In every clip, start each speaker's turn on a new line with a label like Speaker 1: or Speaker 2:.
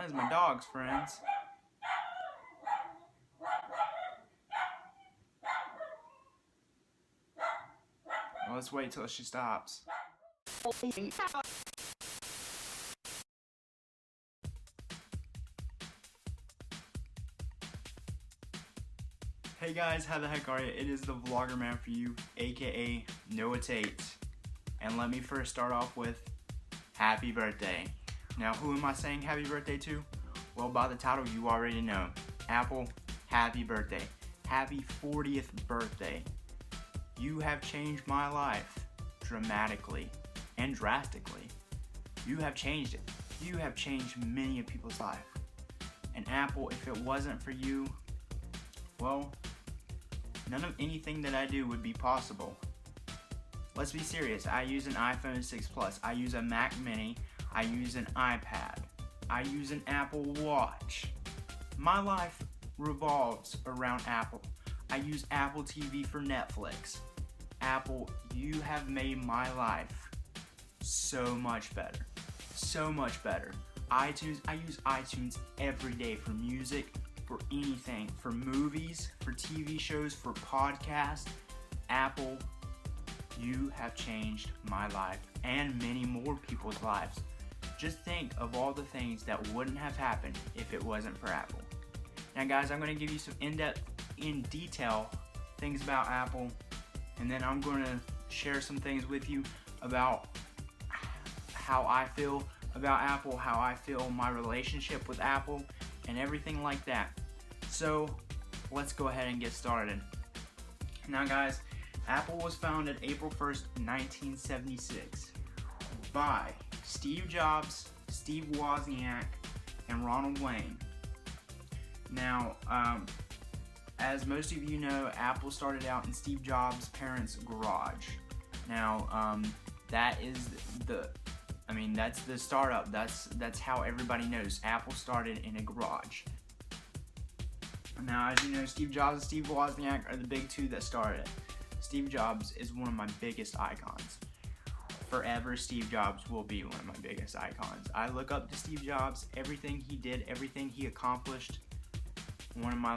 Speaker 1: That is my dog's friends. Well, let's wait till she stops. Hey guys, how the heck are you? It is the Vlogger Man for you, aka Noah Tate. And let me first start off with happy birthday. Now, who am I saying happy birthday to? Well, by the title, you already know. Apple, happy birthday. Happy 40th birthday. You have changed my life dramatically and drastically. You have changed it. You have changed many of people's life. And Apple, if it wasn't for you, well, none of anything that I do would be possible. Let's be serious. I use an iPhone 6 Plus. I use a Mac Mini. I use an iPad. I use an Apple Watch. My life revolves around Apple. I use Apple TV for Netflix. Apple, you have made my life so much better. So much better. iTunes, I use iTunes every day for music, for anything, for movies, for TV shows, for podcasts. Apple, you have changed my life and many more people's lives. Just think of all the things that wouldn't have happened if it wasn't for Apple. Now guys, I'm going to give you some in detail things about Apple, and then I'm going to share some things with you about how I feel about Apple, how I feel my relationship with Apple, and everything like that. So let's go ahead and get started. Now guys, Apple was founded April 1st, 1976 by Steve Jobs, Steve Wozniak, and Ronald Wayne. Now, as most of you know, Apple started out in Steve Jobs' parents' garage. Now, that is that's the startup. That's how everybody knows. Apple started in a garage. Now, as you know, Steve Jobs and Steve Wozniak are the big two that started it. Steve Jobs is one of my biggest icons. Forever, Steve Jobs will be one of my biggest icons. I look up to Steve Jobs, everything he did, everything he accomplished. One of my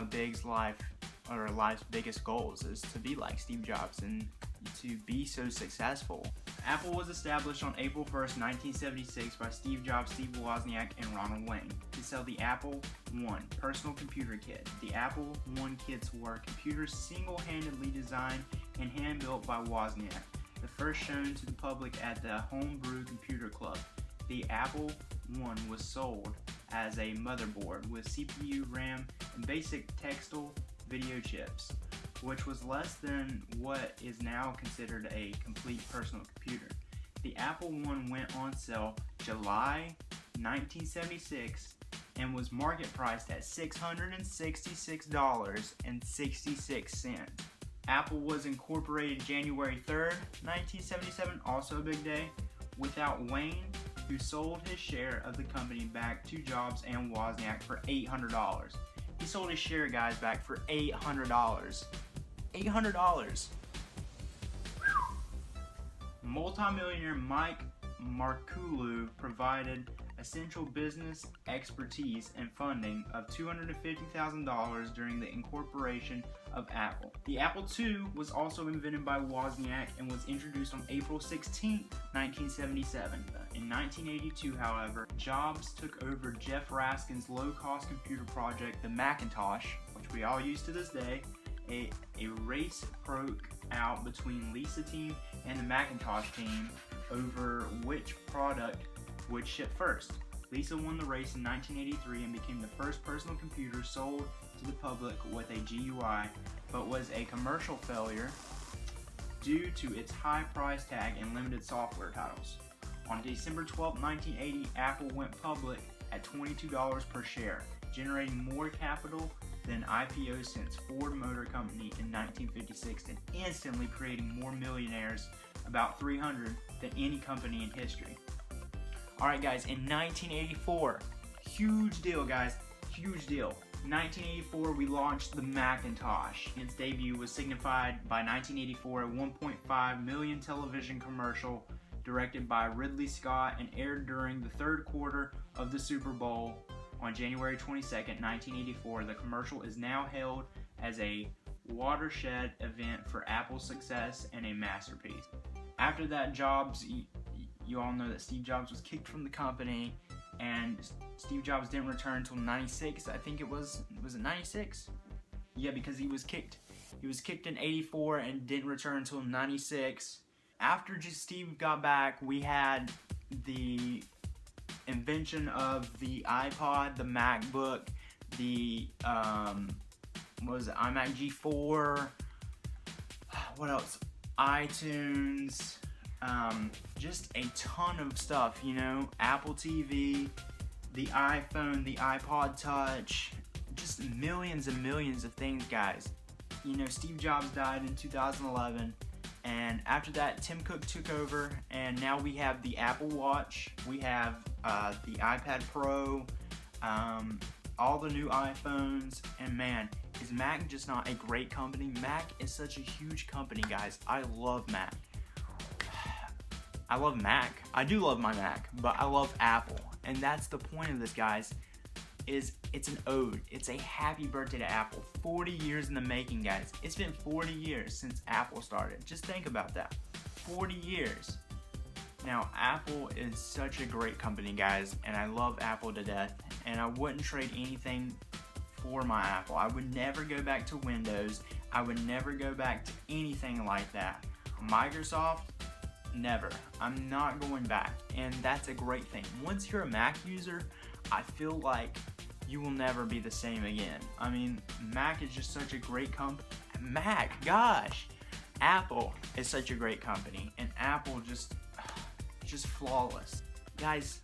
Speaker 1: life's biggest goals is to be like Steve Jobs and to be so successful. Apple was established on April 1st, 1976 by Steve Jobs, Steve Wozniak, and Ronald Wayne to sell the Apple I personal computer kit. The Apple I kits were computers single-handedly designed and hand-built by Wozniak, the first shown to the public at the Homebrew Computer Club. The Apple I was sold as a motherboard with CPU, RAM, and basic textile video chips, which was less than what is now considered a complete personal computer. The Apple I went on sale July 1976 and was market priced at $666.66. Apple was incorporated January 3rd, 1977, also a big day, without Wayne, who sold his share of the company back to Jobs and Wozniak for $800. He sold his share, guys, back for $800. $800. Multimillionaire Mike Markulu provided essential business expertise and funding of $250,000 during the incorporation of Apple. The Apple II was also invented by Wozniak and was introduced on April 16, 1977. In 1982, however, Jobs took over Jeff Raskin's low-cost computer project, the Macintosh, which we all use to this day. A race broke out between Lisa team and the Macintosh team over which product would ship first. Lisa won the race in 1983 and became the first personal computer sold to the public with a GUI, but was a commercial failure due to its high price tag and limited software titles. On December 12, 1980, Apple went public at $22 per share, generating more capital than IPO since Ford Motor Company in 1956 and instantly creating more millionaires, about 300, than any company in history. Alright guys, in 1984, huge deal guys, huge deal. 1984 we launched the Macintosh. Its debut was signified by 1984 a 1.5 million television commercial directed by Ridley Scott and aired during the third quarter of the Super Bowl on January 22nd, 1984. The commercial is now hailed as a watershed event for Apple's success and a masterpiece. After that, you all know that Steve Jobs was kicked from the company, and Steve Jobs didn't return until 96. I think it was it 96? Yeah, because he was kicked. He was kicked in 84 and didn't return until 96. After Steve got back, we had the invention of the iPod, the MacBook, the iMac G4, what else? iTunes, just a ton of stuff, you know, Apple TV, the iPhone, the iPod Touch, just millions and millions of things, guys. You know, Steve Jobs died in 2011, and after that, Tim Cook took over, and now we have the Apple Watch, we have the iPad Pro, all the new iPhones, and man, is Mac just not a great company? Mac is such a huge company, guys. I love Mac. I love Mac. I do love my Mac, but I love Apple, and that's the point of this, guys. It's an ode. It's a happy birthday to Apple. 40 years in the making, guys. It's been 40 years since Apple started. Just think about that. 40 years. Now, Apple is such a great company, guys, and I love Apple to death, and I wouldn't trade anything for my Apple. I would never go back to Windows. I would never go back to anything like that. Microsoft, never. I'm not going back, and that's a great thing. Once you're a Mac user, I feel like you will never be the same again. I mean, Mac is just such a great company. Mac, gosh! Apple is such a great company, and Apple just flawless. Guys,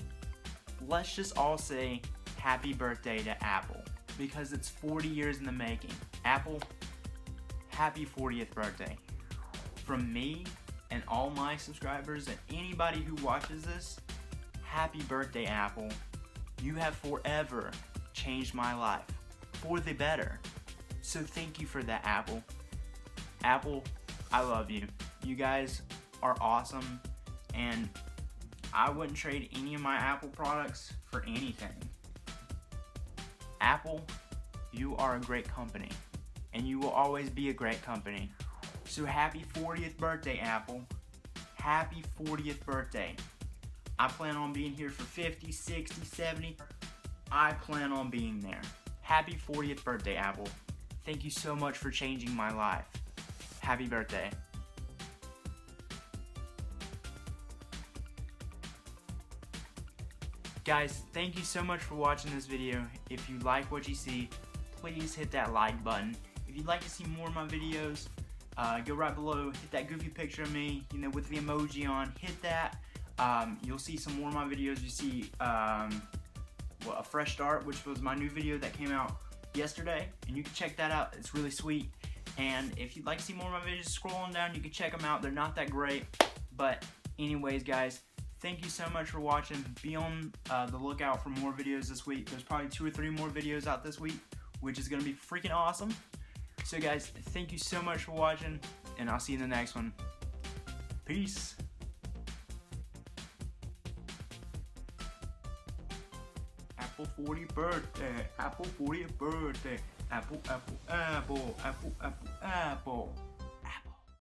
Speaker 1: let's just all say happy birthday to Apple, because it's 40 years in the making. Apple, happy 40th birthday. From me and all my subscribers and anybody who watches this, happy birthday, Apple. You have forever changed my life for the better. So thank you for that, Apple. Apple, I love you. You guys are awesome, and I wouldn't trade any of my Apple products for anything. Apple, you are a great company, and you will always be a great company. So happy 40th birthday, Apple. Happy 40th birthday. I plan on being here for 50, 60, 70. I plan on being there. Happy 40th birthday, Apple. Thank you so much for changing my life. Happy birthday. Guys, thank you so much for watching this video. If you like what you see, please hit that like button. If you'd like to see more of my videos, go right below, hit that goofy picture of me, you know, with the emoji on, hit that. You'll see some more of my videos. You see a fresh start, which was my new video that came out yesterday, and you can check that out. It's really sweet. And if you'd like to see more of my videos, scroll on down, you can check them out. They're not that great, but anyways, guys, thank you so much for watching. Be on the lookout for more videos this week. There's probably 2 or 3 more videos out this week, which is gonna be freaking awesome. So guys, thank you so much for watching, and I'll see you in the next one. Peace. Apple 40th birthday, Apple 40th birthday, Apple, Apple, Apple, Apple, Apple, Apple.